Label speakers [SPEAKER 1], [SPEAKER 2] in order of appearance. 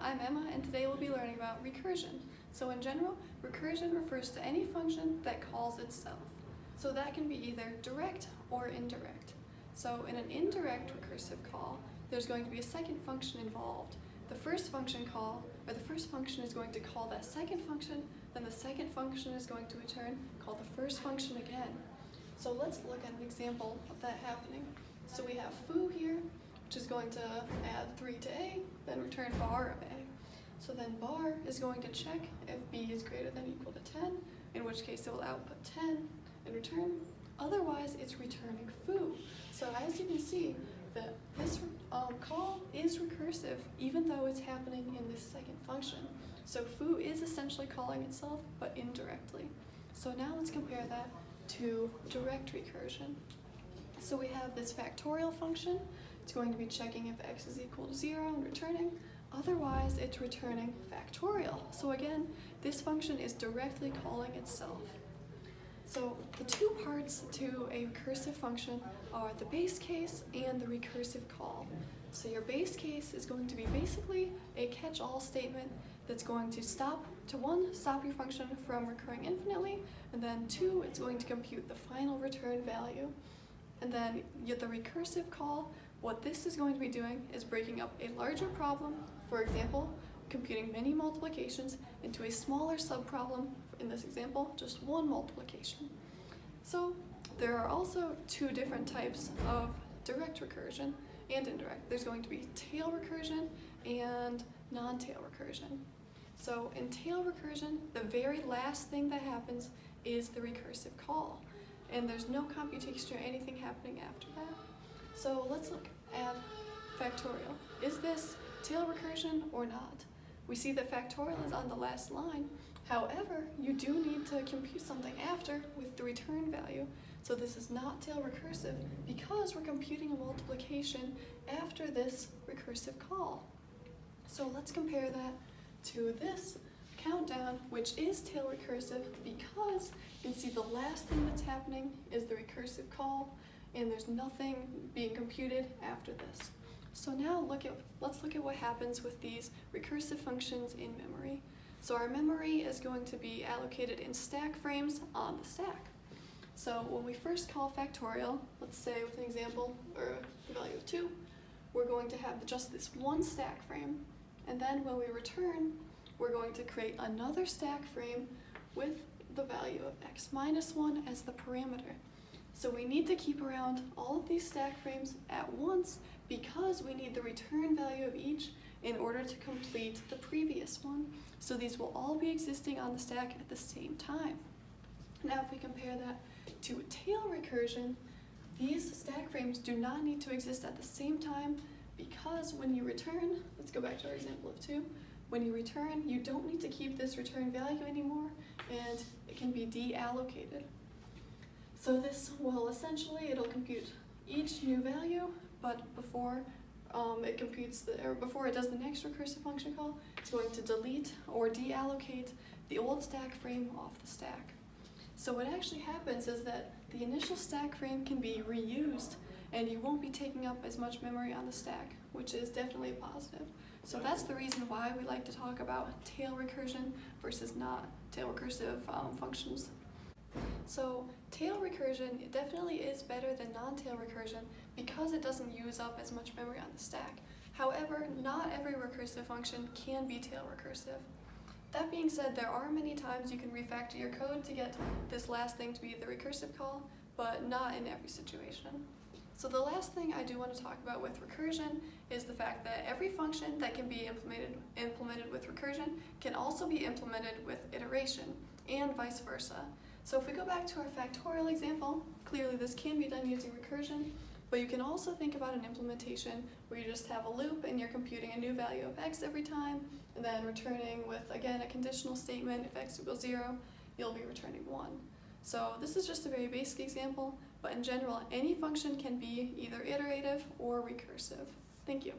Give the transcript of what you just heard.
[SPEAKER 1] I'm Emma, and today we'll be learning about recursion. So in general, recursion refers to any function that calls itself. So that can be either direct or indirect. So in an indirect recursive call, there's going to be a second function involved. The first function is going to call that second function, then the second function is going to return call the first function again. So let's look at an example of that happening. So we have foo here, which is going to add 3 to A, then return bar of A. So then bar is going to check if B is greater than or equal to 10, in which case it will output 10 and return. Otherwise, it's returning foo. So as you can see, this call is recursive, even though it's happening in this second function. So foo is essentially calling itself, but indirectly. So now let's compare that to direct recursion. So we have this factorial function. It's going to be checking if x is equal to 0 and returning. Otherwise, it's returning factorial. So again, this function is directly calling itself. So the two parts to a recursive function are the base case and the recursive call. So your base case is going to be basically a catch-all statement that's going to stop your function from recurring infinitely, and then 2, it's going to compute the final return value. And then the recursive call, what this is going to be doing is breaking up a larger problem, for example, computing many multiplications, into a smaller subproblem, in this example, just one multiplication. So there are also 2 different types of direct recursion and indirect. There's going to be tail recursion and non-tail recursion. So in tail recursion, the very last thing that happens is the recursive call, and there's no computation or anything happening after that. So let's look at factorial. Is this tail recursion or not? We see that factorial is on the last line. However, you do need to compute something after with the return value. So this is not tail recursive because we're computing a multiplication after this recursive call. So let's compare that to this countdown, which is tail recursive because you can see the last thing that's happening is the recursive call, and there's nothing being computed after this. So now let's look at what happens with these recursive functions in memory. So our memory is going to be allocated in stack frames on the stack. So when we first call factorial, let's say with an example or the value of 2, we're going to have just this one stack frame, and then when we return, we're going to create another stack frame with the value of x minus 1 as the parameter. So we need to keep around all of these stack frames at once because we need the return value of each in order to complete the previous one. So these will all be existing on the stack at the same time. Now if we compare that to tail recursion, these stack frames do not need to exist at the same time because when you return, let's go back to our example of 2, when you return, you don't need to keep this return value anymore, and it can be deallocated. So this will essentially, it'll compute each new value, but before it does the next recursive function call, it's going to delete or deallocate the old stack frame off the stack. So what actually happens is that the initial stack frame can be reused, and you won't be taking up as much memory on the stack, which is definitely a positive. So that's the reason why we like to talk about tail recursion versus not tail recursive functions. So tail recursion definitely is better than non-tail recursion because it doesn't use up as much memory on the stack. However, not every recursive function can be tail recursive. That being said, there are many times you can refactor your code to get this last thing to be the recursive call, but not in every situation. So the last thing I do want to talk about with recursion is the fact that every function that can be implemented with recursion can also be implemented with iteration, and vice versa. So if we go back to our factorial example, clearly this can be done using recursion, but you can also think about an implementation where you just have a loop and you're computing a new value of x every time, and then returning with, again, a conditional statement. If x equals 0, you'll be returning 1. So this is just a very basic example, but in general, any function can be either iterative or recursive. Thank you.